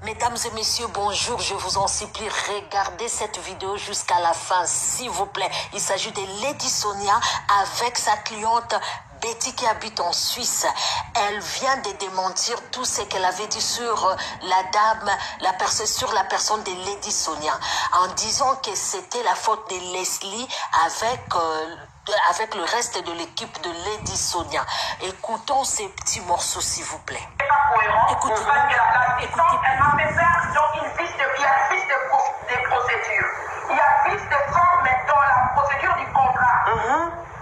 Mesdames et messieurs, bonjour, je vous en supplie, regardez cette vidéo jusqu'à la fin, s'il vous plaît. Il s'agit de Lady Sonia avec sa cliente Betty qui habite en Suisse. Elle vient de démentir tout ce qu'elle avait dit sur la dame, sur la personne de Lady Sonia, en disant que c'était la faute de Leslie avec le reste de l'équipe de Lady Sonia. Écoutons ces petits morceaux, s'il vous plaît. Écoutez, parce que l'assistante, elle m'a fait faire donc une fiche il y a une fiche de procédure. Il y a fiche de forme dans la procédure du contrat.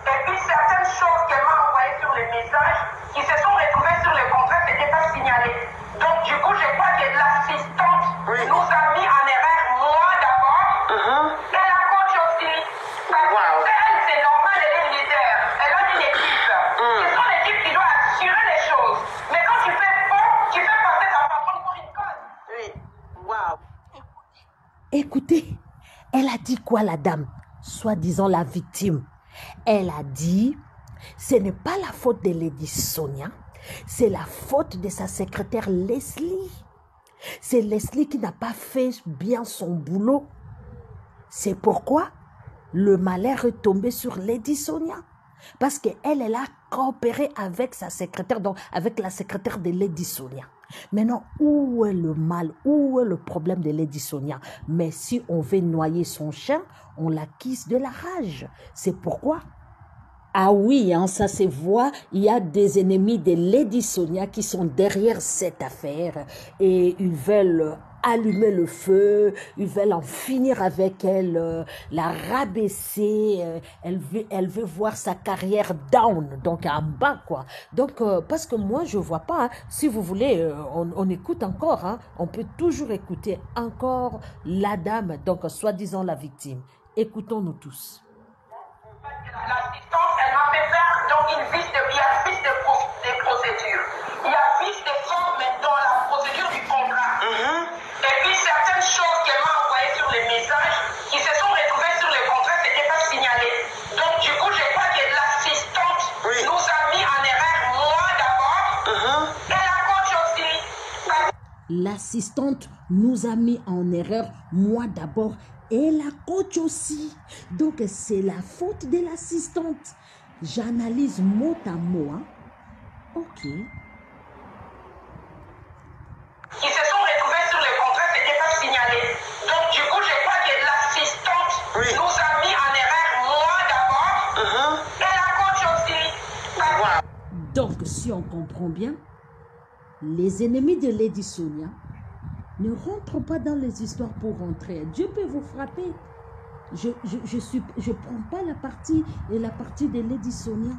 Et puis certaines choses qu'elle m'a envoyées sur les messages qui se sont retrouvées sur le contrat, n'étaient pas signalées. Donc du coup, je crois que l'assistante nous a mis en erreur, moi d'abord, et la coach aussi. Parce que elle, c'est normal, elle est leader. Elle a une équipe. C'est son équipe qui doit assurer les choses. Mais quand tu fais faux, tu fais passer ta patronne pour une conne. Oui, waouh. Écoutez, elle a dit quoi la dame, soi-disant la victime? Elle a dit, ce n'est pas la faute de Lady Sonia, c'est la faute de sa secrétaire Leslie. C'est Leslie qui n'a pas fait bien son boulot. C'est pourquoi le malheur est tombé sur Lady Sonia. Parce qu'elle a coopéré avec sa secrétaire, donc avec la secrétaire de Lady Sonia. Maintenant, où est le mal? Où est le problème de Lady Sonia? Mais si on veut noyer son chien, on l'acquise de la rage. C'est pourquoi. Ah oui, hein, ça se voit, il y a des ennemis de Lady Sonia qui sont derrière cette affaire et ils veulent allumer le feu, ils veulent en finir avec elle, la rabaisser, elle veut voir sa carrière down, donc en bas quoi. Donc parce que moi je vois pas, hein, si vous voulez, on écoute encore, hein, on peut toujours écouter encore la dame, donc soi-disant la victime. Écoutons-nous tous. L'assistante, elle m'a fait faire donc une fiche de procédure. Il y a fiche de forme dans la procédure du contrat. Et puis certaines choses qu'elle m'a envoyées sur les messages qui se sont retrouvées sur le contrat, n'étaient pas signalées. Donc du coup, je crois que l'assistante nous a mis en erreur, moi d'abord, et la coach aussi. L'assistante nous a mis en erreur, moi d'abord, et la coach aussi. Donc, c'est la faute de l'assistante. J'analyse mot à mot. Hein. Ok. Qui se sont retrouvés sur le contrat, n'étaient pas signalés. Donc, du coup, je crois que l'assistante nous a mis en erreur, moi d'abord, et la coach aussi. Donc, si on comprend bien, les ennemis de Lady Sonia ne rentrent pas dans les histoires pour rentrer. Dieu peut vous frapper. Je prends pas la partie de Lady Sonia,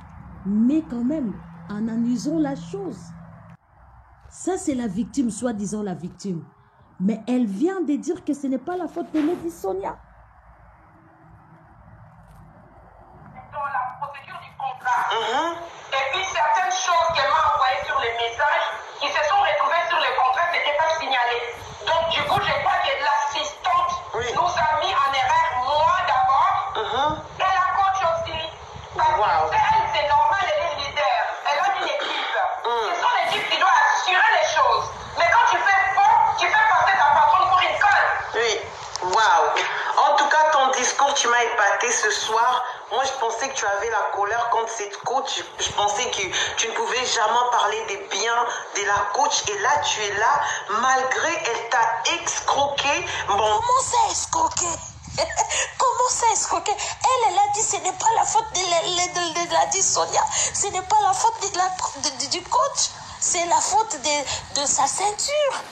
mais quand même, en analysant la chose. Ça, c'est la victime, soi-disant la victime. Mais elle vient de dire que ce n'est pas la faute de Lady Sonia. Dans la procédure du contrat. Et puis certaines choses qu'elle m'a envoyées sur les messages qui se sont retrouvées sur le contrat, n'étaient pas signalées. Donc du coup, je crois que l'assistante nous a mis en erreur, moi d'abord, et la coach aussi. Parce que elle, c'est normal, elle est leader. Elle a une équipe. C'est son équipe qui doit assurer les choses. Mais quand tu fais faux, tu fais passer ta patronne pour une conne. Oui, waouh. En tout cas, ton discours, tu m'as épaté ce soir. Moi, je pensais que tu avais la colère contre cette coach. Je pensais que tu ne pouvais jamais parler des biens de la coach. Et là, tu es là, malgré elle t'a escroqué. Bon. Comment ça escroquer? Comment ça escroquer? Elle a dit ce n'est pas la faute de Lady Sonia. Ce n'est pas la faute du coach. C'est la faute de sa ceinture.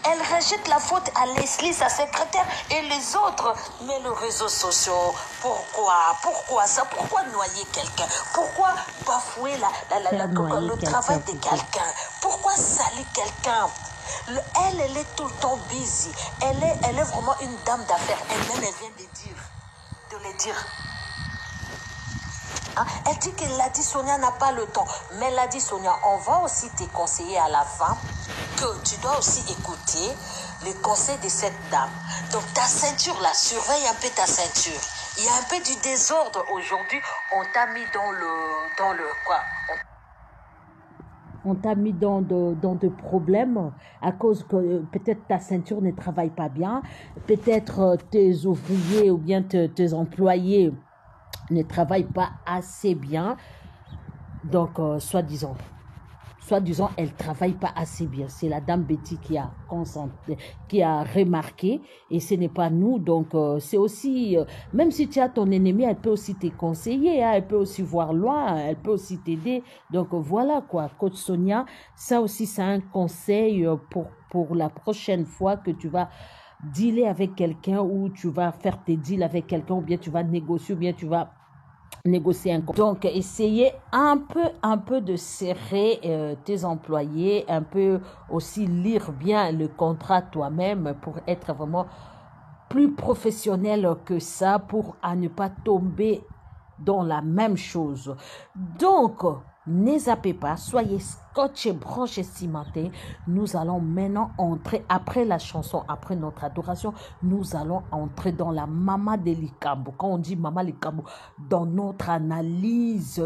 Elle rejette la faute à Leslie, sa secrétaire et les autres. Mais les réseaux sociaux, pourquoi ça? Pourquoi noyer quelqu'un? Pourquoi bafouer le travail de quelqu'un? Pourquoi salir quelqu'un? Elle est tout le temps busy. Elle est vraiment une dame d'affaires. Elle vient de le dire. Hein? Elle dit que Lady Sonia n'a pas le temps. Mais Lady Sonia, on va aussi te conseiller à la fin que tu dois aussi écouter les conseils de cette dame. Donc ta ceinture là, surveille un peu ta ceinture. Il y a un peu du désordre aujourd'hui. On t'a mis dans le quoi? on t'a mis dans de problèmes à cause que peut-être ta ceinture ne travaille pas bien, peut-être tes ouvriers ou bien tes employés ne travaillent pas assez bien. Donc, soi-disant, elle ne travaille pas assez bien. C'est la dame Betty qui a remarqué et ce n'est pas nous. Donc, c'est aussi, même si tu as ton ennemi, elle peut aussi te conseiller, hein, elle peut aussi voir loin, elle peut aussi t'aider. Donc, voilà quoi, Coach Sonia, ça aussi, c'est un conseil pour la prochaine fois que tu vas dealer avec quelqu'un ou tu vas faire tes deals avec quelqu'un ou bien tu vas négocier ou bien tu vas négocier un contrat. Donc, essayez un peu de serrer tes employés, un peu aussi lire bien le contrat toi-même pour être vraiment plus professionnel que ça, pour à ne pas tomber dans la même chose. Donc, ne zappez pas, soyez scotchés, branchés, cimentés. Nous allons maintenant entrer, après la chanson, après notre adoration, nous allons entrer dans la Mama de Likambo. Quand on dit Mama Likambo, dans notre analyse,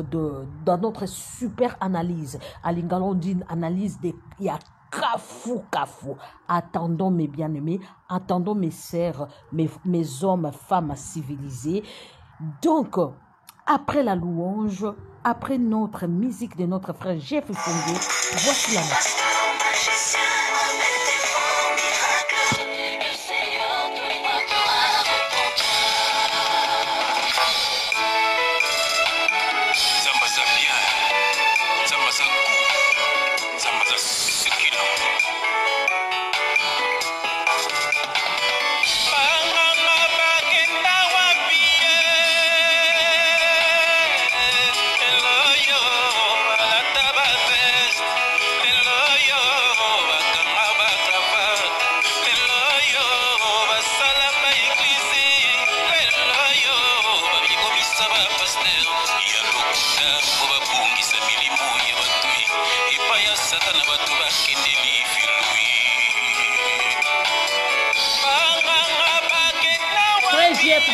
dans notre super analyse. À Lingala, on dit une analyse il y a Kafou. Attendons mes bien-aimés, attendons mes sœurs, mes hommes, femmes civilisés. Donc, après la louange, après notre musique de notre frère Jeff Fondé, voici la musique.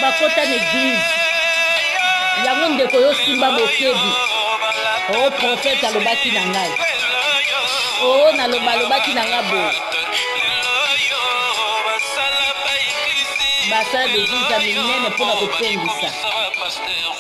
Bakota n'église yango ndeko yo simba bokebi o prophète alobaki na ngai o nalobaki na nga bo basala d'église ya minene mpona kotondisa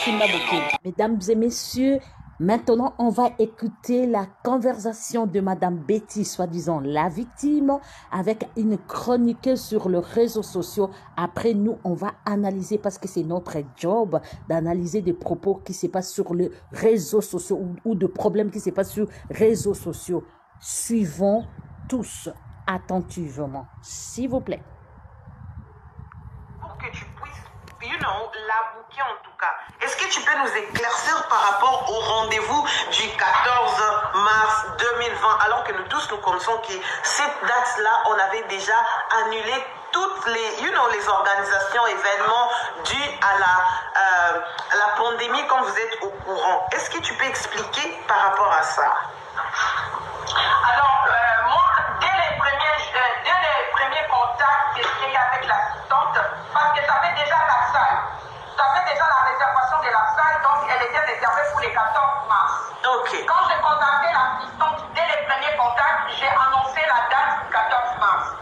simba bokebi. Mesdames et messieurs, maintenant, on va écouter la conversation de Madame Betty, soi-disant la victime, avec une chronique sur les réseaux sociaux. Après, nous, on va analyser, parce que c'est notre job d'analyser des propos qui se passent sur les réseaux sociaux ou de problèmes qui se passent sur les réseaux sociaux. Suivons tous attentivement, s'il vous plaît. Pour que tu puisses, la bouquer en tout cas. Est-ce que tu peux nous éclaircir par rapport au rendez-vous du 14 mars 2020, alors que nous tous nous connaissons que cette date-là, on avait déjà annulé toutes les organisations, événements dus à la pandémie, comme vous êtes au courant. Est-ce que tu peux expliquer par rapport à ça? Alors, moi, dès les premiers contacts que j'ai eu avec l'assistante, parce que ça fait déjà la salle. Ça fait déjà la réservation de la salle, donc elle était réservée pour les 14 mars. Okay. Quand j'ai contacté l'assistante, dès les premiers contacts, j'ai annoncé la date du 14 mars.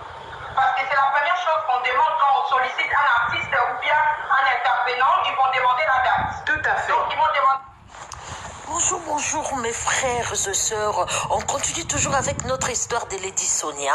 Parce que c'est la première chose qu'on demande quand on sollicite un artiste ou bien un intervenant, ils vont demander la date. Tout à fait. Donc ils vont demander... Bonjour mes frères et sœurs, on continue toujours avec notre histoire de Lady Sonia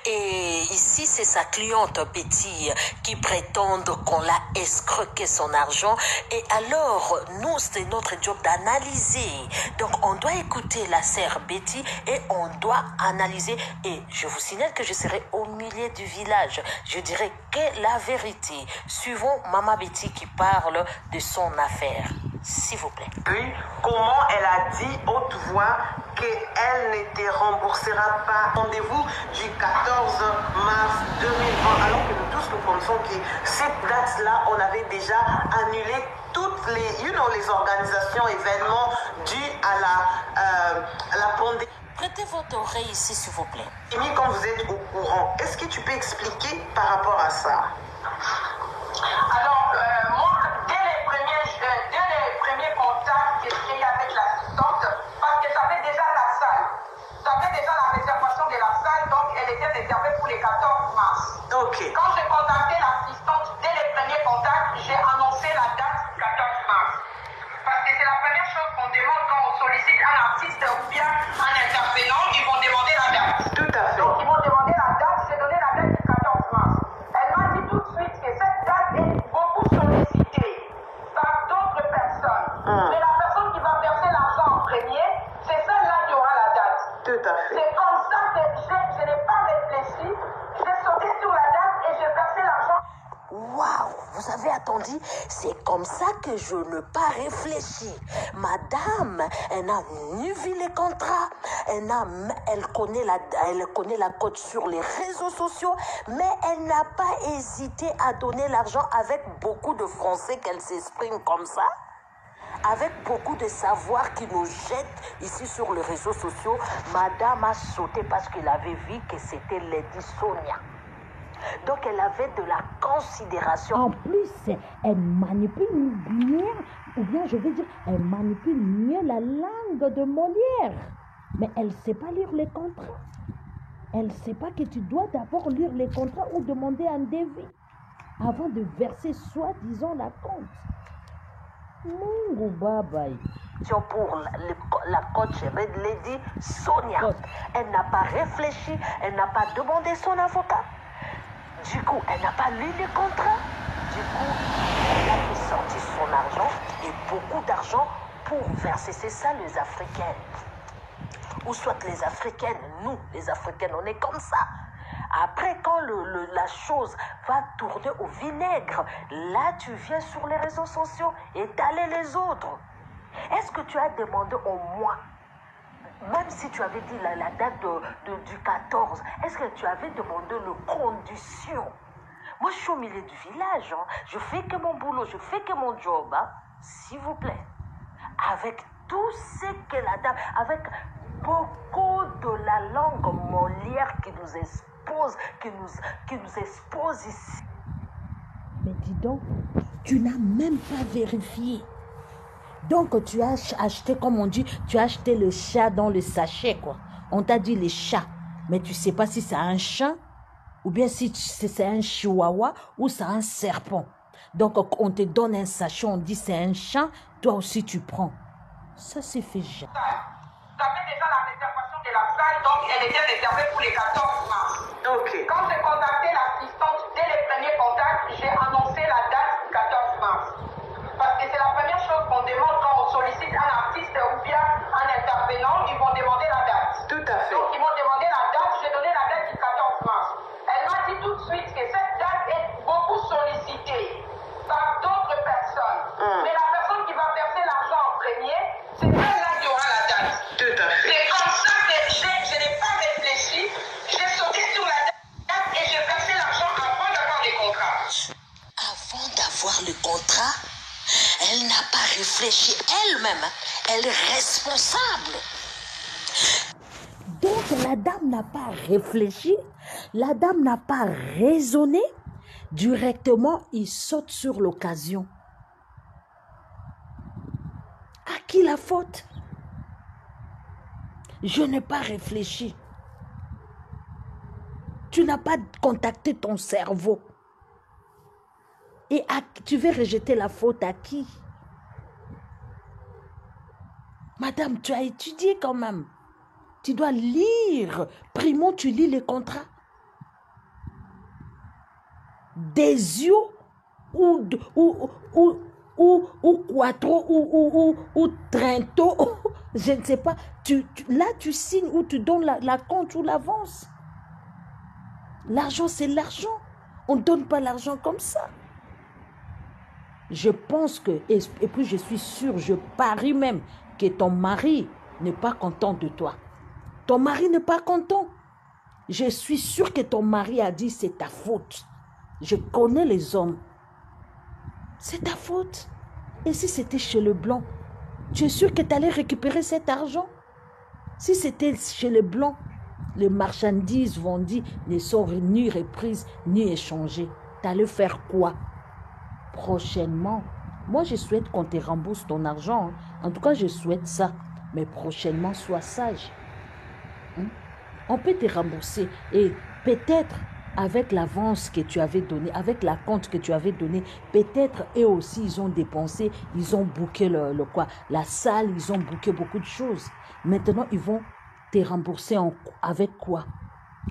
et ici c'est sa cliente Betty qui prétend qu'on l'a escroqué son argent et alors nous c'est notre job d'analyser, donc on doit écouter la sœur Betty et on doit analyser et je vous signale que je serai au milieu du village, je dirai que la vérité, suivons Maman Betty qui parle de son affaire. S'il vous plaît. Oui, comment elle a dit haute voix qu'elle ne te remboursera pas. Rendez-vous du 14 mars 2020, alors que nous tous nous pensons que cette date-là, on avait déjà annulé toutes les organisations, événements dus à la pandémie. Prêtez votre oreille ici, s'il vous plaît. Et quand vous êtes au courant, est-ce que tu peux expliquer par rapport à ça? Alors, moi, dès les premiers contacts que j'ai eu avec l'assistante, parce que ça fait déjà la salle. Ok. Quand j'ai contacté l'assistante, dès les premiers contacts, j'ai annoncé la date du 14 mars. Parce que c'est la première chose qu'on demande quand on sollicite un artiste ou bien un intervenant, ils vont demander la date. Tout à fait. Donc ils vont demander la date, j'ai donné la date du 14 mars. Elle m'a dit tout de suite que cette date est beaucoup sollicitée par d'autres personnes. Mais la personne qui va verser l'argent en premier, c'est celle-là qui aura la date. Tout à fait. C'est comme ça que je n'ai pas réfléchi, j'ai sauté sur la date et j'ai versé l'argent. Waouh, vous avez attendu? C'est comme ça que je n'ai pas réfléchi. Madame, elle n'a ni vu les contrats, elle connaît la cote sur les réseaux sociaux, mais elle n'a pas hésité à donner l'argent avec beaucoup de Français qu'elle s'exprime comme ça. Avec beaucoup de savoir qui nous jette ici sur les réseaux sociaux, Madame a sauté parce qu'elle avait vu que c'était Lady Sonia. Donc elle avait de la considération. En plus, elle manipule bien, ou bien je veux dire, elle manipule mieux la langue de Molière. Mais elle ne sait pas lire les contrats. Elle ne sait pas que tu dois d'abord lire les contrats ou demander un devis avant de verser soi-disant la compte. Mungu bye. Pour la coach Lady Sonia. Elle n'a pas réfléchi, elle n'a pas demandé son avocat. Du coup, elle n'a pas lu les contrats. Du coup, elle a fait sortir son argent et beaucoup d'argent pour verser. C'est ça les Africaines. Ou soit les Africaines, nous, les Africaines, on est comme ça. Après, quand la chose va tourner au vinaigre, là, tu viens sur les réseaux sociaux et étaler les autres. Est-ce que tu as demandé au moins, même si tu avais dit la date du 14, est-ce que tu avais demandé les conditions? Moi, je suis au milieu du village. Hein. Je fais que mon boulot, je fais que mon job. Hein. S'il vous plaît. Avec tout ce que la dame, avec beaucoup de la langue Molière qui nous expose, qui nous expose ici. Mais dis donc, tu n'as même pas vérifié. Donc, tu as acheté, comme on dit, tu as acheté le chat dans le sachet, quoi. On t'a dit les chats, mais tu ne sais pas si c'est un chat, ou bien si c'est un chihuahua, ou c'est un serpent. Donc, on te donne un sachet, on dit c'est un chat, toi aussi tu prends. Ça, c'est fait jamais. J'avais déjà la réservation de la salle, donc elle était réservée pour les 14 mars. Ok. Quand j'ai contacté l'assistante, dès les premiers contacts, j'ai annoncé la date du 14 mars. Parce que c'est la première chose qu'on demande quand on sollicite un artiste ou bien un intervenant, ils vont demander la date. Tout à fait. Donc ils vont demander la date, j'ai donné la date du 14 mars. Elle m'a dit tout de suite que cette date est beaucoup sollicitée par d'autres personnes. Mais la personne qui va verser l'argent en premier, c'est celle-là qui aura la date. Tout à fait. C'est comme ça que je n'ai pas réfléchi, j'ai sauté sur la date et j'ai versé l'argent avant d'avoir les contrats. Avant d'avoir le contrat, elle n'a pas réfléchi elle-même. Elle est responsable. Donc, la dame n'a pas réfléchi, la dame n'a pas raisonné. Directement, il saute sur l'occasion. À qui la faute? Je n'ai pas réfléchi. Tu n'as pas contacté ton cerveau. Et tu veux rejeter la faute à qui? Madame, tu as étudié quand même. Tu dois lire. Primo, tu lis les contrats. Desio ou Quattro ou Trento, je ne sais pas. Là, tu signes ou tu donnes la compte ou l'avance. L'argent, c'est l'argent. On ne donne pas l'argent comme ça. Je pense que, et puis je suis sûre, je parie même que ton mari n'est pas content de toi. Ton mari n'est pas content. Je suis sûre que ton mari a dit c'est ta faute. Je connais les hommes. C'est ta faute. Et si c'était chez le blanc, tu es sûr que tu allais récupérer cet argent? Si c'était chez le blanc, les marchandises vendues ne sont ni reprises ni échangées. Tu allais faire quoi? Prochainement, moi je souhaite qu'on te rembourse ton argent. Hein. En tout cas, je souhaite ça. Mais prochainement, sois sage. Hein? On peut te rembourser. Et peut-être, avec l'avance que tu avais donnée, avec la compte que tu avais donnée, peut-être eux aussi, ils ont dépensé, ils ont booké quoi, la salle, ils ont booké beaucoup de choses. Maintenant, ils vont te rembourser avec quoi?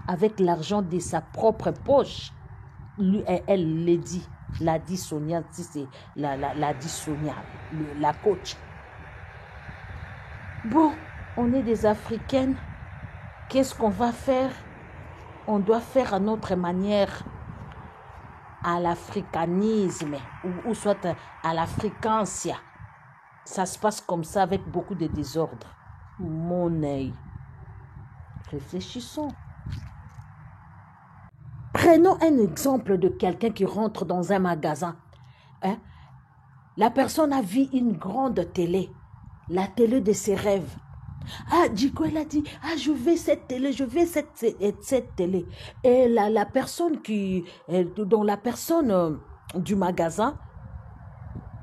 Avec l'argent de sa propre poche. Lui, elle l'a dit Sonia, c'est l'a dit Sonia, la coach. Bon, on est des Africaines. Qu'est-ce qu'on va faire? On doit faire à notre manière, à l'africanisme, ou soit à l'africancia. Ça se passe comme ça avec beaucoup de désordre. Mon œil. Réfléchissons. Prenons un exemple de quelqu'un qui rentre dans un magasin. Hein? La personne a vu une grande télé, la télé de ses rêves. Ah, Djiko, elle a dit, ah, je veux cette télé, je veux cette télé. Et la personne dont la personne du magasin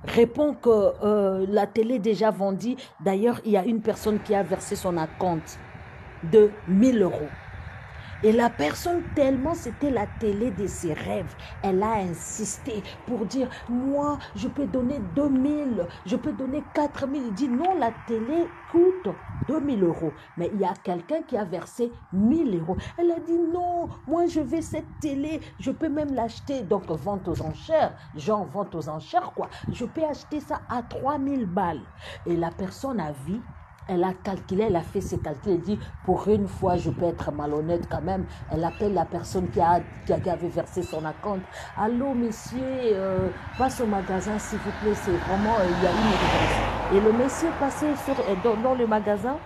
répond que la télé est déjà vendue. D'ailleurs, il y a une personne qui a versé son acompte de 1000 €. Et la personne, tellement c'était la télé de ses rêves, elle a insisté pour dire, moi, je peux donner 2000, je peux donner 4000. Il dit, non, la télé coûte 2000 €. Mais il y a quelqu'un qui a versé 1000 €. Elle a dit, non, moi, je veux cette télé, je peux même l'acheter. Donc, vente aux enchères, genre vente aux enchères, quoi. Je peux acheter ça à 3000 balles. Et la personne a vu. Elle a calculé, elle a fait ses calculs, elle dit, pour une fois, je peux être malhonnête quand même. Elle appelle la personne qui avait versé son acompte. Allô, monsieur, passe au magasin, s'il vous plaît, c'est vraiment, il y a une urgence. Et le monsieur passait dans le magasin.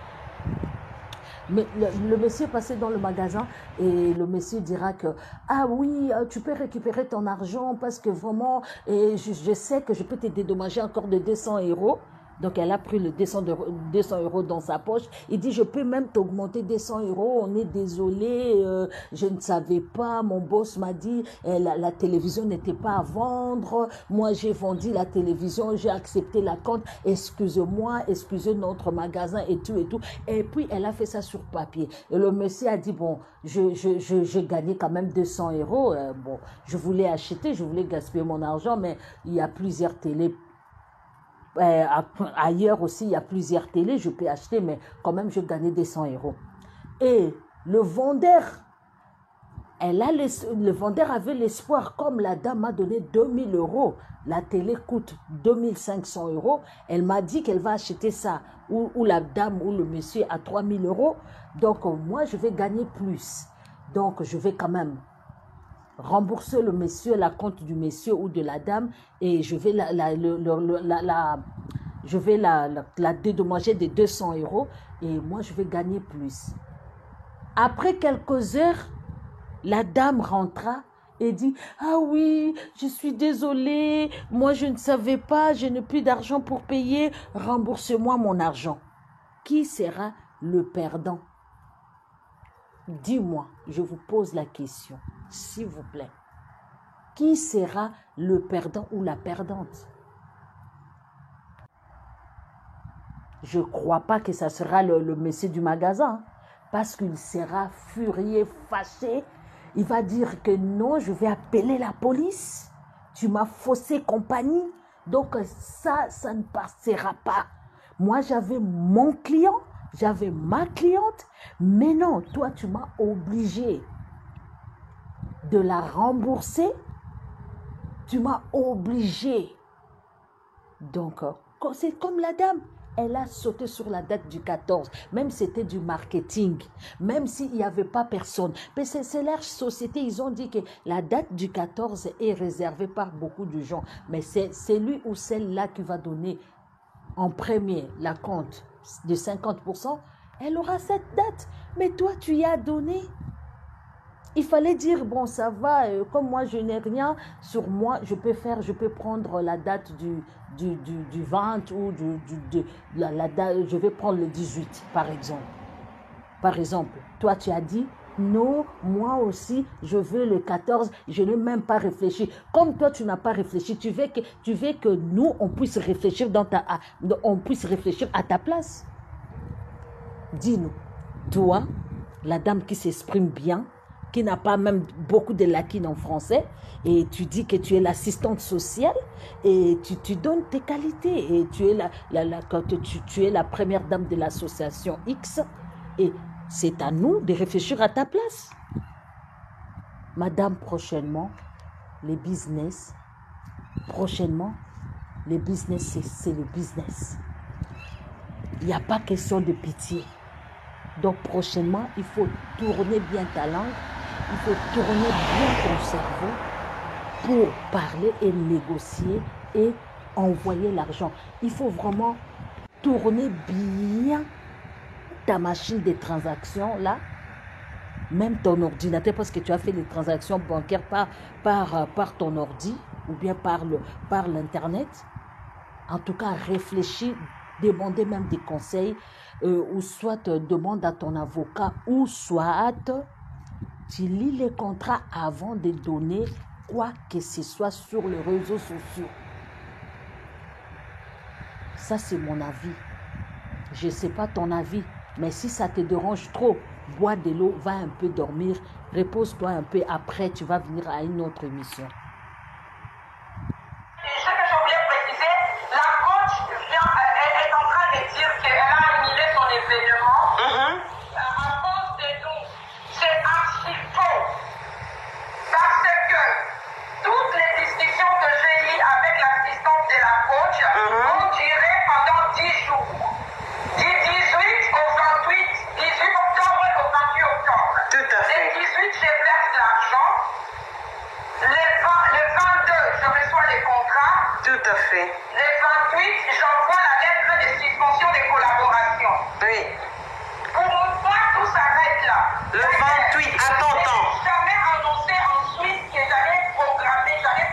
Mais le monsieur passait dans le magasin et le monsieur dira que, ah oui, tu peux récupérer ton argent parce que vraiment, je sais que je peux te dédommager encore de 200 €. Donc, elle a pris le 200 € dans sa poche. Il dit, je peux même t'augmenter 200 €. On est désolé, je ne savais pas. Mon boss m'a dit, la télévision n'était pas à vendre. Moi, j'ai vendu la télévision, j'ai accepté la compte. Excusez-moi, excusez notre magasin et tout et tout. Et puis, elle a fait ça sur papier. Et le monsieur a dit, bon, j'ai gagné quand même 200 €. Bon, je voulais acheter, je voulais gaspiller mon argent, mais il y a plusieurs télés. Ailleurs aussi, il y a plusieurs télés, je peux acheter, mais quand même, je gagnais 200 €. Et le vendeur, le vendeur avait l'espoir, comme la dame m'a donné 2000 €, la télé coûte 2500 €, elle m'a dit qu'elle va acheter ça, ou la dame ou le monsieur à 3000 €, donc moi, je vais gagner plus. Donc, je vais quand même rembourser le monsieur, la compte du monsieur ou de la dame, et je vais la dédommager de 200 €, et moi je vais gagner plus. Après quelques heures, la dame rentra et dit, ah oui, je suis désolée, moi je ne savais pas, je n'ai plus d'argent pour payer, rembourse-moi mon argent. Qui sera le perdant? Dis-moi, je vous pose la question, s'il vous plaît. Qui sera le perdant ou la perdante? Je ne crois pas que ça sera le monsieur du magasin, parce qu'il sera furieux, fâché. Il va dire que non, je vais appeler la police. Tu m'as faussé compagnie. Donc ça ne passera pas. Moi, j'avais mon client. J'avais ma cliente, mais non, toi, tu m'as obligé de la rembourser. Tu m'as obligé. Donc, c'est comme la dame. Elle a sauté sur la date du 14, même si c'était du marketing, même s'il n'y avait pas personne. Mais c'est leur société, ils ont dit que la date du 14 est réservée par beaucoup de gens. Mais c'est lui ou celle-là qui va donner en premier la compte de 50%, elle aura cette date. Mais toi, tu y as donné. Il fallait dire, bon, ça va, comme moi, je n'ai rien sur moi, je peux prendre la date du 20 ou la date, je vais prendre le 18, par exemple. Par exemple, toi, tu as dit, non, moi aussi, je veux le 14, je n'ai même pas réfléchi. Comme toi, tu n'as pas réfléchi, tu veux que nous, on puisse réfléchir à ta place. Dis-nous, toi, la dame qui s'exprime bien, qui n'a pas même beaucoup de lacunes en français, et tu dis que tu es l'assistante sociale, et tu donnes tes qualités, et tu es la première dame de l'association X, et c'est à nous de réfléchir à ta place. Madame, prochainement, c'est le business, c'est le business. Il n'y a pas question de pitié. Donc, prochainement, il faut tourner bien ta langue, il faut tourner bien ton cerveau pour parler et négocier et envoyer l'argent. Il faut vraiment tourner bien ta machine de transactions, là, même ton ordinateur, parce que tu as fait les transactions bancaires par ton ordi ou bien par l'Internet. En tout cas, réfléchis, demandez même des conseils, ou soit demande à ton avocat, ou soit tu lis les contrats avant de donner quoi que ce soit sur les réseaux sociaux. Ça, c'est mon avis. Je ne sais pas ton avis, mais si ça te dérange trop, bois de l'eau, va un peu dormir, repose-toi un peu, après tu vas venir à une autre émission. Ce que je voulais préciser, la coach est en train de dire qu'elle a annulé son événement à cause de nous. C'est archi faux. Parce que toutes les discussions que j'ai eues avec l'assistante de la coach ont duré pendant 10 jours. Du 18 au 28, 18 octobre au 28 octobre. Tout à fait. Le 18, je verse l'argent. Le 22, je reçois les contrats. Tout à fait. Le 28, j'envoie la lettre de suspension des collaborations. Oui. Pour moi, tout s'arrête là. Le 28, attends. Je n'ai jamais annoncé ensuite que j'allais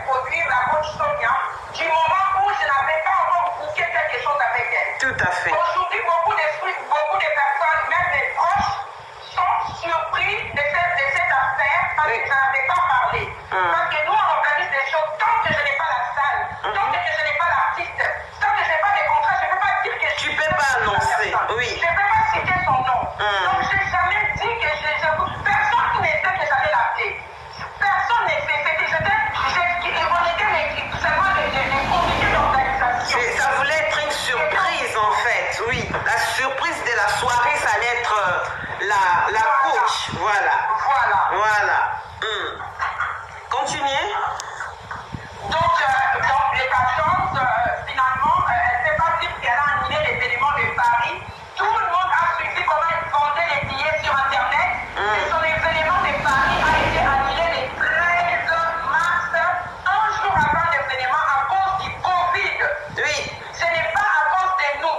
produire la coach Sonia du moment où je n'avais pas encore booké quelque chose avec elle. Tout à fait. Aujourd'hui, beaucoup de personnes, même mes proches, sont surpris de cette affaire parce que je n'avais pas parlé. Parce que nous, on organise des choses tant que je n'ai pas la salle, tant que je n'ai pas l'artiste, tant que je n'ai pas les contrats, je ne peux pas dire que Tu peux pas annoncer, oui. Je ne peux pas citer son nom. Donc, je n'ai jamais dit que personne ne sait que j'allais l'appeler. Personne ne sait. Seulement les comités d'organisation. Ça voulait être une surprise en fait, oui. La surprise de la soirée, ça allait être la coach, voilà. Continuez. Donc les personnes, finalement, elle ne sait pas dire qu'elle a annulé l'événement de Paris. Tout le monde a suivi comment elle vendait les billets sur Internet. Et son événement de Paris a été annulé le 13 mars, un jour avant l'événement, à cause du Covid. Oui. Ce n'est pas à cause de nous.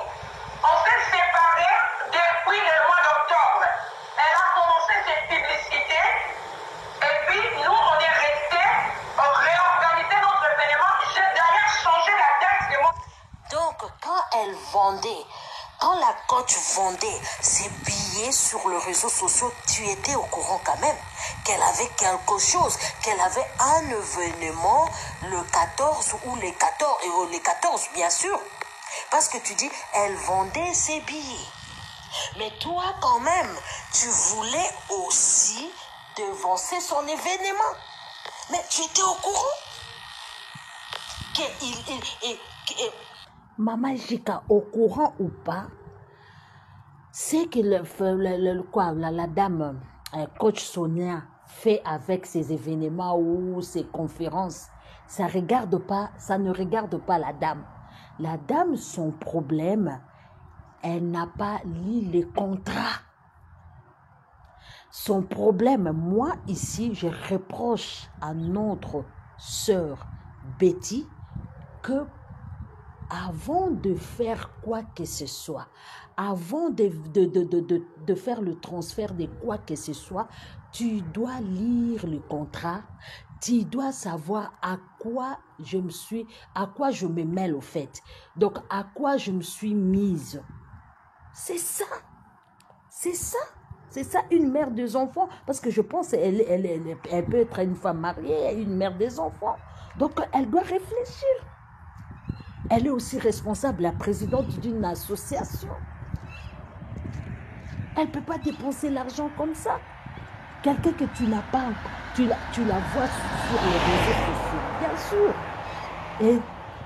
On s'est séparés depuis le mois d'octobre. Elle a commencé cette publicité. Et puis, nous, on est restés, on réorganisait notre événement. J'ai d'ailleurs changé la date de mon... Donc, quand la coach vendait ses billets sur les réseaux sociaux, tu étais au courant quand même qu'elle avait quelque chose, qu'elle avait un événement le 14 ou les 14 bien sûr. Parce que tu dis, elle vendait ses billets. Mais toi quand même, tu voulais aussi devancer son événement. Mais tu étais au courant Maman Jika, au courant ou pas, c'est que la dame coach Sonia fait avec ses événements ou ses conférences, ça ne regarde pas la dame. La dame, son problème, elle n'a pas lu les contrats. Son problème, moi ici, je reproche à notre sœur Betty que avant de faire quoi que ce soit, avant de faire le transfert de quoi que ce soit, tu dois lire le contrat, tu dois savoir à quoi je me mêle au fait. Donc, à quoi je me suis mise. C'est ça. C'est ça, une mère des enfants. Parce que je pense qu'elle peut être une femme mariée, une mère des enfants. Donc, elle doit réfléchir. Elle est aussi responsable, la présidente d'une association. Elle ne peut pas dépenser l'argent comme ça. quelqu'un que tu n'as pas, tu la vois sur les réseaux sociaux, bien sûr. Et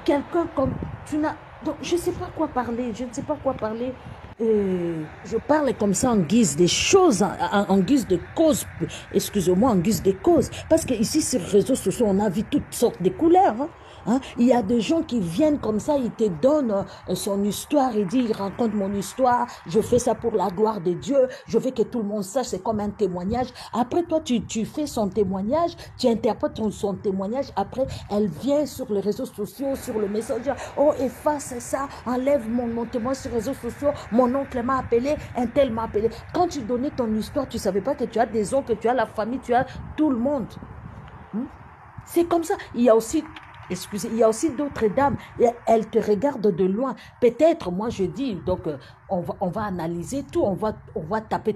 quelqu'un comme tu n'as... Donc, je ne sais pas quoi parler, je ne sais pas quoi parler. Je parle comme ça en guise des choses, en guise de cause, excusez-moi, en guise de cause. Parce que ici, sur les réseaux sociaux, on a vu toutes sortes de couleurs. Hein. Il y a des gens qui viennent comme ça, ils te donnent son histoire, ils disent, il raconte mon histoire, je fais ça pour la gloire de Dieu, je veux que tout le monde sache, c'est comme un témoignage. Après, toi, tu fais son témoignage, tu interprètes son témoignage, après, elle vient sur les réseaux sociaux, sur le Messenger, oh, efface ça, enlève mon témoin sur les réseaux sociaux, mon oncle m'a appelé, un tel m'a appelé. Quand tu donnais ton histoire, tu ne savais pas que tu as des oncles, que tu as la famille, tu as tout le monde. C'est comme ça. Il y a aussi... Excusez, il y a aussi d'autres dames, elles te regardent de loin. Peut-être, moi je dis, donc on va analyser tout, on va taper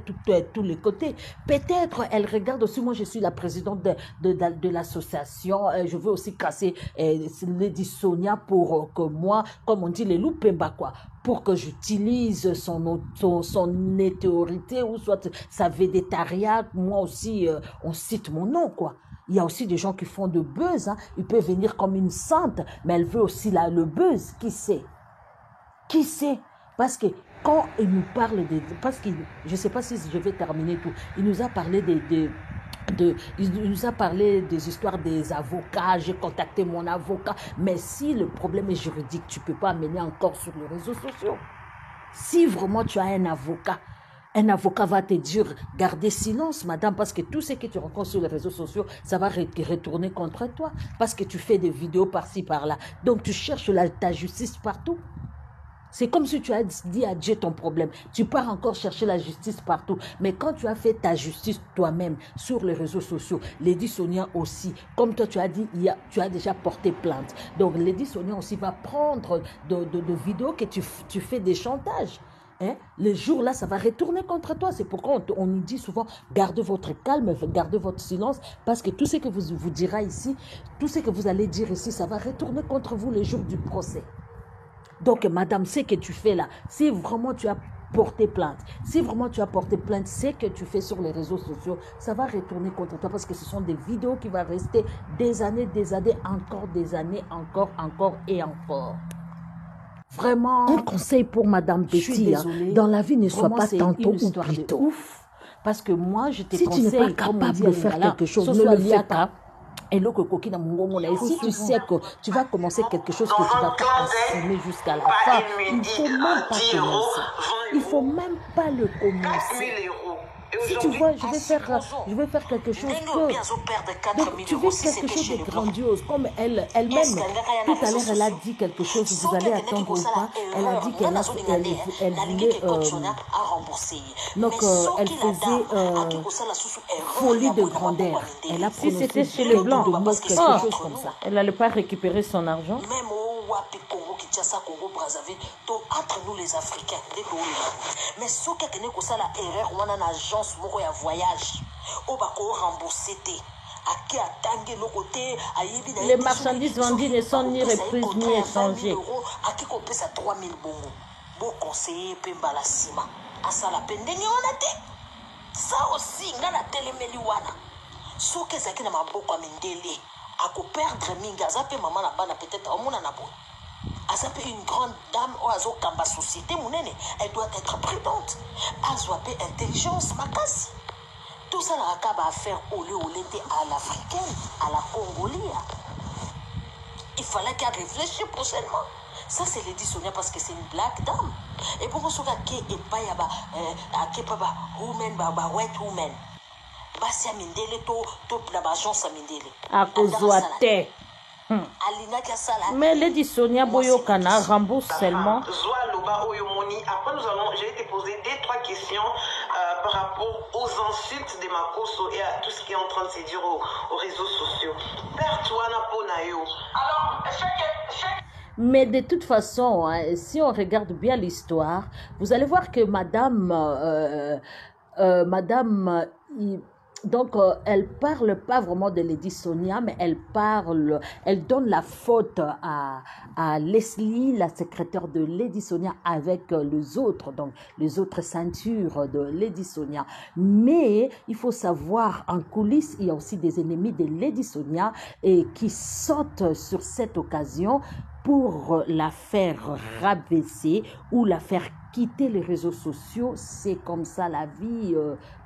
tous les côtés. Peut-être, elles regardent aussi, moi je suis la présidente de l'association, je veux aussi casser Lady Sonia pour que moi, comme on dit, les loups pemba quoi, pour que j'utilise son autorité ou soit sa védétariat, moi aussi, on cite mon nom quoi. Il y a aussi des gens qui font de buzz. Hein. Ils peuvent venir comme une sainte, mais elle veut aussi le buzz. Qui sait? Qui sait? Parce que quand il nous parle de... Parce que je ne sais pas si je vais terminer tout. Il nous a parlé il nous a parlé des histoires des avocats. J'ai contacté mon avocat. Mais si le problème est juridique, tu ne peux pas amener encore sur les réseaux sociaux. Si vraiment tu as un avocat va te dire, gardez silence, madame, parce que tout ce que tu rencontres sur les réseaux sociaux, ça va retourner contre toi, parce que tu fais des vidéos par-ci, par-là. Donc, tu cherches ta justice partout. C'est comme si tu as dit à Dieu ton problème. Tu pars encore chercher la justice partout. Mais quand tu as fait ta justice toi-même sur les réseaux sociaux, Lady Sonia aussi, comme toi tu as dit, tu as déjà porté plainte. Donc, Lady Sonia aussi va prendre de vidéos que tu fais des chantages. Hein? Le jour là, ça va retourner contre toi. C'est pourquoi on nous dit souvent, gardez votre calme, gardez votre silence, parce que tout ce que vous dira ici, tout ce que vous allez dire ici, ça va retourner contre vous le jour du procès. Donc, madame, ce que tu fais là, si vraiment tu as porté plainte, ce que tu fais sur les réseaux sociaux, ça va retourner contre toi, parce que ce sont des vidéos qui vont rester des années, encore des années, encore et encore. Vraiment, un conseil pour Madame Betty, dans la vie, ne sois pas tantôt ou plutôt. Ouf, parce que moi, je te conseille, si tu n'es pas capable de faire quelque chose, ne le fais pas. Et là, si tu sais que tu vas commencer quelque chose que tu vas pas assumer jusqu'à la fin, il faut même pas le commencer. Si tu vois, je vais faire quelque chose donc, tu veux quelque chose de grandiose, comme elle-même, tout à l'heure, elle a dit quelque chose, vous allez attendre ou pas, elle a dit qu'elle voulait, donc elle faisait folie de grandeur. Elle a prononcé c'était chez le blanc, quelque chose comme ça. Elle n'allait pas récupérer son argent. Entre nous les Africains, mais ce qui est comme ça la erreur, on a une agence pour un voyage, on va rembourser. Les marchandises vendues ne sont ni reprises ni échangées. À qui qu'on paie 3000 bongo. Bon conseiller Pemba la Sima. À ça la peine de ça aussi, on a téléméli wana. Ce que c'est qui n'a pas beaucoup à m'aider. À ko perdre minga, ça peut maman la bana peut-être au monde na bo. À ça peut une grande dame ou à zo kamba société mounene, elle doit être prudente. À zo peu intelligence makasi. Tout ça n'a qu'à faire au lieu à l'africaine, à la congolaise. Il fallait qu'elle réfléchisse prochainement. Ça, c'est Lady Sonia parce que c'est une black dame. Et pour qu'on soit qui est pas yaba, qui pas woman, white woman. Basia mindele to na bagence mindele. À cause de mais Lady Sonia Boyokana rembourse seulement. Après, je vais te poser 2-3 questions par rapport aux insultes de Makoso et à tout ce qui est en train de se dire aux réseaux sociaux. Père, toi, Naponayo. Alors, mais de toute façon, hein, si on regarde bien l'histoire, vous allez voir que Madame Donc, elle parle pas vraiment de Lady Sonia, mais elle donne la faute à Leslie, la secrétaire de Lady Sonia, avec les autres, donc les autres ceintures de Lady Sonia. Mais il faut savoir, en coulisses, il y a aussi des ennemis de Lady Sonia et qui sautent sur cette occasion pour la faire rabaisser ou la faire quitter les réseaux sociaux. C'est comme ça la vie.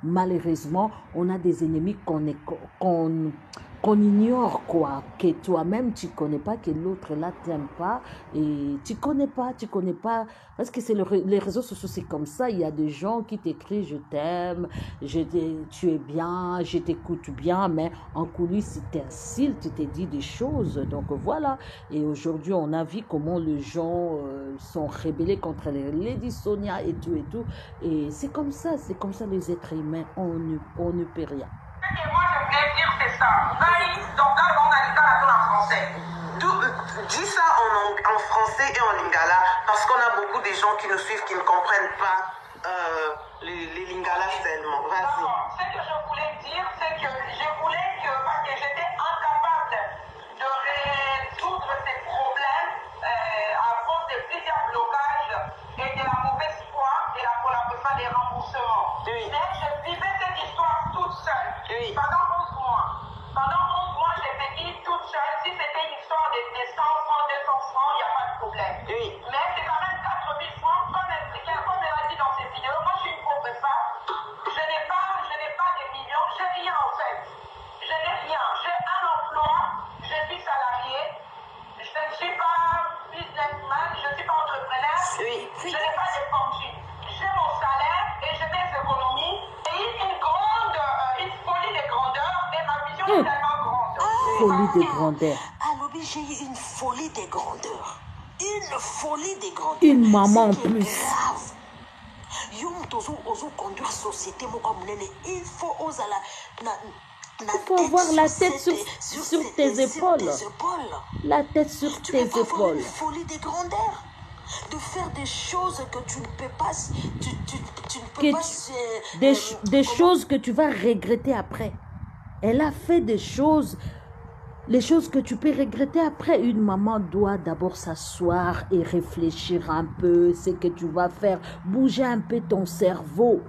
Malheureusement, on a des ennemis qu'on ignore, quoi, que toi-même tu connais pas, que l'autre là t'aime pas, et tu connais pas, parce que c'est les réseaux sociaux, c'est comme ça. Il y a des gens qui t'écrivent je t'aime, tu es bien, je t'écoute bien, mais en coulisses ils t'insultent, tu t'es dit des choses. Donc voilà. Et aujourd'hui on a vu comment les gens sont rébellés contre les Lady Sonia et tout, et c'est comme ça les êtres humains, on ne peut rien. Et moi, je voulais dire, c'est ça. Donc, on a dit en français. Dis ça en français et en lingala, parce qu'on a beaucoup de gens qui nous suivent qui ne comprennent pas les lingala seulement. Vas-y. Ce que je voulais dire, c'est que je voulais parce que j'étais incapable de résoudre ces problèmes à cause de plusieurs blocages et de la mauvaise foi et la collaboration des remboursements. Oui. Mais je vivais cette histoire toute seule. Oui. Pendant 11 mois. Pendant 11 mois, j'ai vécu toute seule. Si c'était une histoire de 100 francs, 200 francs, il n'y a pas de problème. Oui. Mais c'est quand même 4000 francs, comme elle a dit dans ses vidéos. Moi, je suis une pauvre femme. Je n'ai pas de millions. J'ai rien, en fait. Je n'ai rien. J'ai un emploi. Je suis salariée. Je ne suis pas businessman. Je ne suis pas entrepreneur. Oui. Je n'ai pas de fortune. J'ai mon salaire et j'ai mes économies. Et une folie de grandeur. Et ma vision est tellement grande. Folie de grandeur. Alors, j'ai eu une folie de grandeur. Une folie de grandeur. Une maman en Ce qui est plus. grave. Ozo conduire société, il faut oser Il faut avoir la tête sur tes épaules. La tête sur Tu tes peux pas avoir épaules. une folie de grandeur. De faire des choses que tu ne peux pas. Tu ne peux pas. Des choses que tu vas regretter après. Elle a fait des choses. Les choses que tu peux regretter après. Une maman doit d'abord s'asseoir et réfléchir un peu ce que tu vas faire. Bouger un peu ton cerveau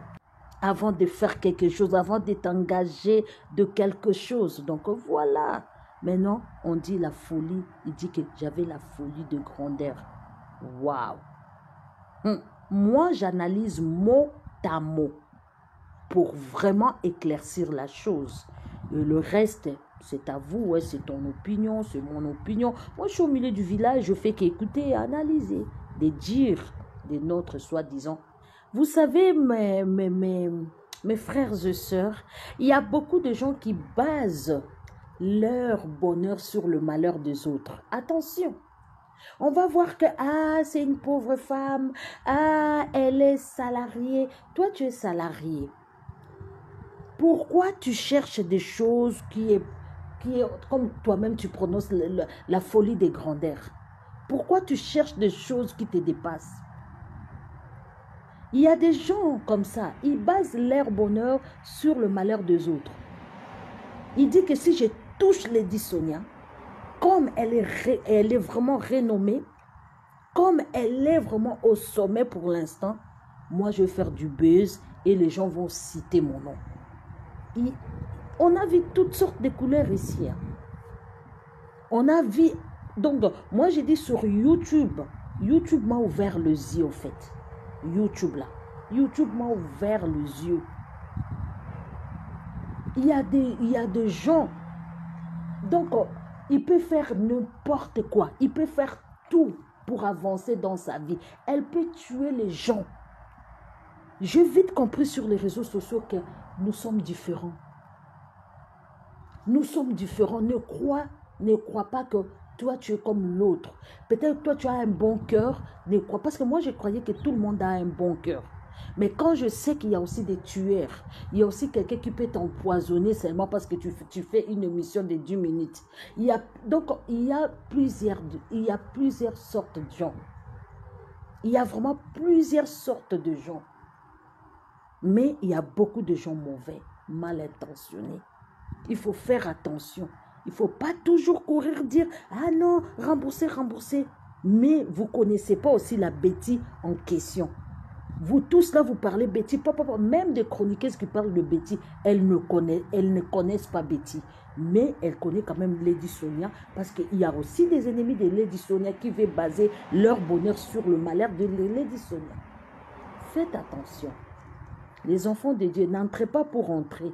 avant de faire quelque chose, avant de t'engager de quelque chose. Donc voilà. Maintenant, on dit la folie. Il dit que j'avais la folie de grandeur. Waouh. Moi, j'analyse mot à mot pour vraiment éclaircir la chose. Et le reste, c'est à vous, ouais, c'est ton opinion, c'est mon opinion. Moi, je suis au milieu du village, je fais qu'écouter et analyser, des dires des nôtres, soi-disant. Vous savez, mes frères et sœurs, il y a beaucoup de gens qui basent leur bonheur sur le malheur des autres. Attention, on va voir que, c'est une pauvre femme, elle est salariée. Toi, tu es salarié. Pourquoi tu cherches des choses qui est comme toi-même tu prononces la folie des grandeurs? Pourquoi tu cherches des choses qui te dépassent? Il y a des gens comme ça, ils basent leur bonheur sur le malheur des autres. Il dit que si je touche Lady Sonia, comme elle est vraiment renommée, comme elle est vraiment au sommet pour l'instant, moi je vais faire du buzz et les gens vont citer mon nom. On a vu toutes sortes de couleurs ici. On a vu... Donc, moi j'ai dit sur YouTube. YouTube m'a ouvert les yeux, en fait. YouTube là. YouTube m'a ouvert les yeux. Il y a des gens. Donc, il peut faire n'importe quoi. Il peut faire tout pour avancer dans sa vie. Elle peut tuer les gens. J'ai vite compris sur les réseaux sociaux que nous sommes différents. Nous sommes différents. Ne crois pas que toi, tu es comme l'autre. Peut-être toi, tu as un bon cœur. Ne crois pas. Parce que moi, je croyais que tout le monde a un bon cœur. Mais quand je sais qu'il y a aussi des tueurs, il y a aussi quelqu'un qui peut t'empoisonner seulement parce que tu fais une émission de 10 minutes. Donc, il y a plusieurs sortes de gens. Il y a vraiment plusieurs sortes de gens. Mais il y a beaucoup de gens mauvais. mal intentionnés. Il faut faire attention. Il ne faut pas toujours courir dire « Ah non, rembourser, rembourser ». Mais vous ne connaissez pas aussi la Betty en question. Vous tous là, vous parlez Betty. Même des chroniqueuses qui parlent de Betty, elles ne connaissent pas Betty. Mais elles connaissent quand même Lady Sonia. Parce qu'il y a aussi des ennemis de Lady Sonia qui veulent baser leur bonheur sur le malheur de Lady Sonia. Faites attention. Les enfants de Dieu, n'entrez pas pour entrer.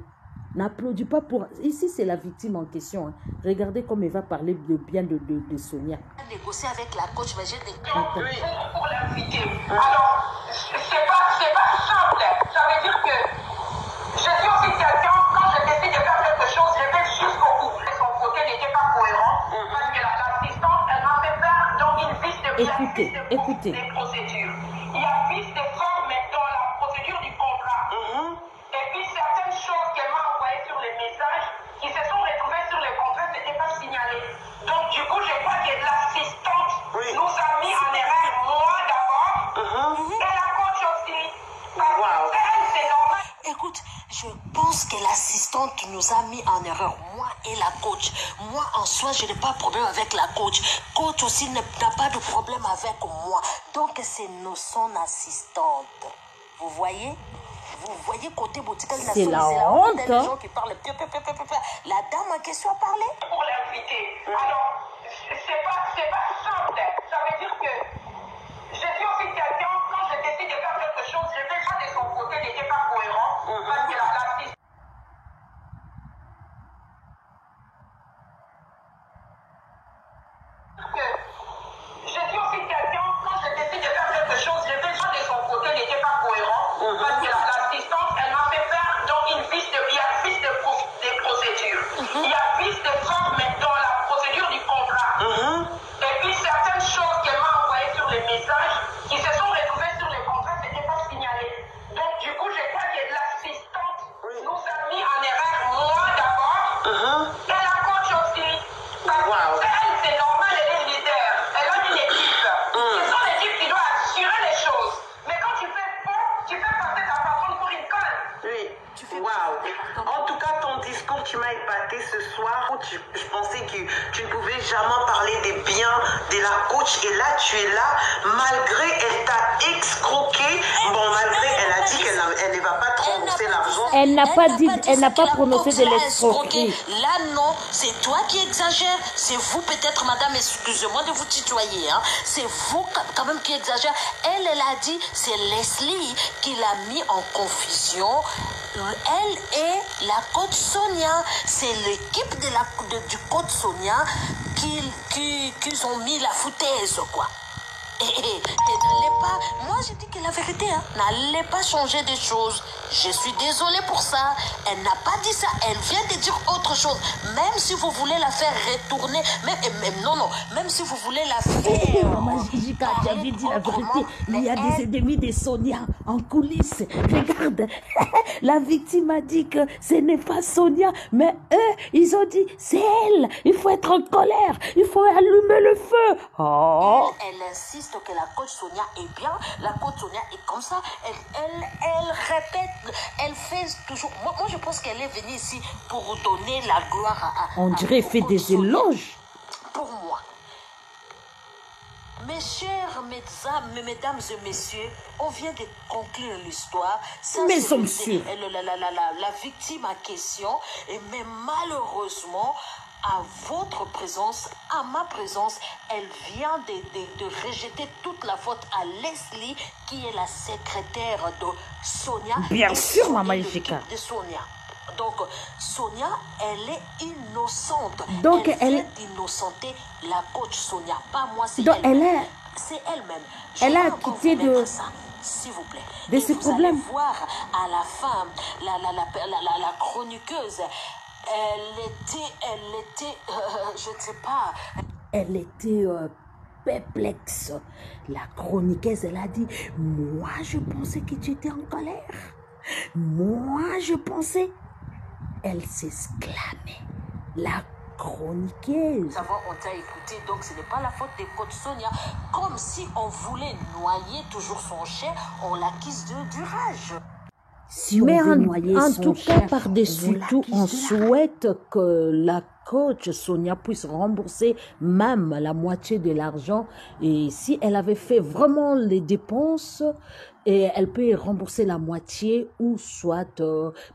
N'applaudis pas pour... Ici, c'est la victime en question. Hein. Regardez comme elle va parler de bien de Sonia. Négocier avec la coach, mais j'ai des... Pour l'inviter. Alors, c'est pas simple. Ça veut dire que je suis aussi quelqu'un, quand je décide de faire quelque chose, je vais jusqu'au bout. Son côté n'était pas cohérent. Parce que l'assistante, elle m'a fait faire donc une liste de des procédures. Il y a liste de formes dans la procédure du contrat. Et puis certaines choses qu'elle m'a envoyées sur les messages qui se sont retrouvées sur les contrats n'étaient pas signalées. Donc du coup, je crois que l'assistante nous a mis en erreur, moi d'abord, et la coach aussi. Parce que elle, c'est normal. Écoute, je pense que l'assistante nous a mis en erreur, moi et la coach. Moi, en soi, je n'ai pas de problème avec la coach. Coach aussi n'a pas de problème avec moi. Donc, c'est son assistante. Vous voyez? Vous voyez côté boutique, c'est la honte. Les gens qui parlent. La dame en question a parlé. Pour l'inviter. Alors, c'est pas simple. Ça veut dire que je suis aussi quelqu'un, quand je décide de faire quelque chose, je vais pas de son côté n'était pas cohérent. Parce que l'assistante. Je suis aussi quelqu'un, quand je décide de faire quelque chose, je vais pas de son côté n'était pas cohérent. Parce que l'assistante, elle m'a fait faire donc une liste des procédures. Il y a liste de formes dans la procédure du contrat. Et puis certaines choses qu'elle m'a envoyées sur les messages qui se sont retrouvées sur les contrats n'étaient pas signalées. Donc du coup, je crois que l'assistante nous a mis en erreur, moi d'abord, et la coach aussi. Parce que elle, c'est normal, elle est leader. Elle a une équipe. C'est son équipe qui doit assurer les choses. Mais quand tu fais faux, tu fais passer ta patronne pour une conne. Oui. Waouh. En tout cas, ton discours, tu m'as épaté ce soir. Je pensais que tu ne pouvais jamais parler des biens de la coach. Et là, tu es là, malgré elle t'a escroqué. Bon, malgré elle a dit qu'elle ne va pas te rembourser l'argent. Elle n'a pas prononcé de l'escroquerie. Là, non, c'est toi qui exagères. C'est vous, peut-être, madame, excusez-moi de vous tutoyer. Hein. C'est vous, quand même, qui exagère. Elle a dit, c'est Leslie qui l'a mis en confusion. Elle et la coach Sonia. C'est l'équipe du coach Sonia qui ont mis la foutaise, quoi. Et n'allez pas, moi je dis que la vérité, hein, n'allez pas changer des choses. Je suis désolée pour ça. Elle n'a pas dit ça. Elle vient de dire autre chose. Même si vous voulez la faire retourner, même si vous voulez la faire. Maman Jijika, tu avais dit la vérité. Il y a des ennemis de Sonia en coulisses. Regarde, la victime a dit que ce n'est pas Sonia, mais eux, ils ont dit c'est elle. Il faut être en colère. Il faut allumer le feu. Oh. Elle insiste que la coach Sonia est bien. La coach Sonia est comme ça. Elle répète, elle fait toujours. Moi, je pense qu'elle est venue ici pour donner la gloire à. On dirait fait des éloges. Pour moi. Mes chers mesdames et messieurs, on vient de conclure l'histoire. Messieurs. La victime en question, mais malheureusement, à votre présence, à ma présence, elle vient de rejeter toute la faute à Leslie, qui est la secrétaire de Sonia. Bien sûr, Maman Jijika. De Sonia. Donc, Sonia, elle est innocente. Donc, elle vient d'innocenter la coach Sonia. Pas moi, c'est elle-même. C'est elle-même. Elle a quitté de... ça, s'il vous plaît. De ses problèmes. Vous allez voir à la fin, la chroniqueuse, elle était, je ne sais pas. Elle était perplexe. La chroniqueuse, elle a dit, moi, je pensais que tu étais en colère. Moi, je pensais. Elle s'exclamait. La chroniqueuse. On t'a écouté, donc ce n'est pas la faute des coachs Sonia. Comme si on voulait noyer toujours son chien, on l'accuse du rage. Si Mais on veut en noyer son tout chien, cas, par-dessus on tout, on l'accuse de la- souhaite que la coach Sonia puisse rembourser même la moitié de l'argent. Et si elle avait fait vraiment les dépenses, et elle peut rembourser la moitié ou soit...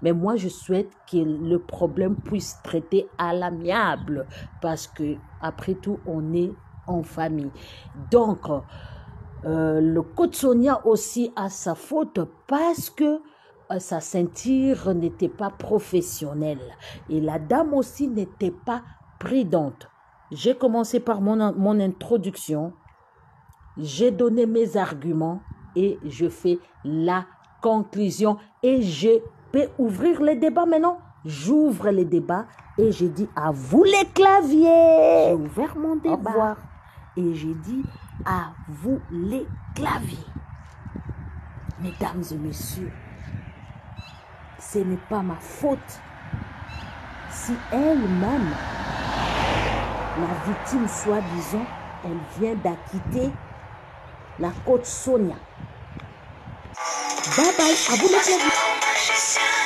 mais moi, je souhaite que le problème puisse traiter à l'amiable parce que après tout, on est en famille. Donc, le coach Sonia aussi a sa faute parce que sa ceinture n'était pas professionnelle et la dame aussi n'était pas prudente. J'ai commencé par mon introduction, j'ai donné mes arguments et je fais la conclusion et je peux ouvrir les débats maintenant. J'ouvre les débats et j'ai dit à vous les claviers. J'ai ouvert mon débat. Au revoir. Et j'ai dit à vous les claviers. Mesdames et messieurs, ce n'est pas ma faute si elle-même, la victime soi-disant, elle vient d'acquitter la coach Sonia. Bye bye, à vous les claviers.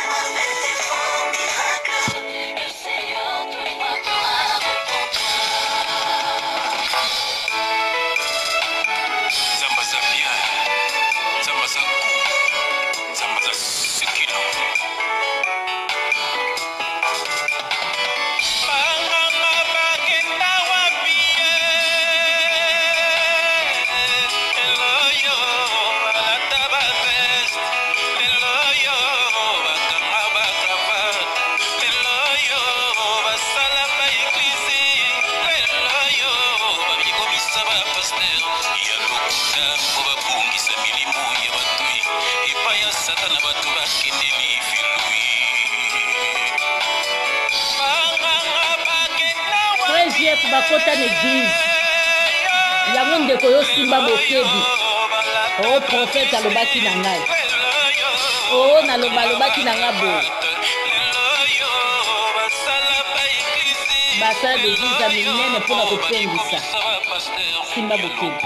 bakota na église yango ndeko yo simba bokebi o prophète alobaki na ngai o nalobaki na nga boye basala d'église ya minene mpona kopengisa simba bokebi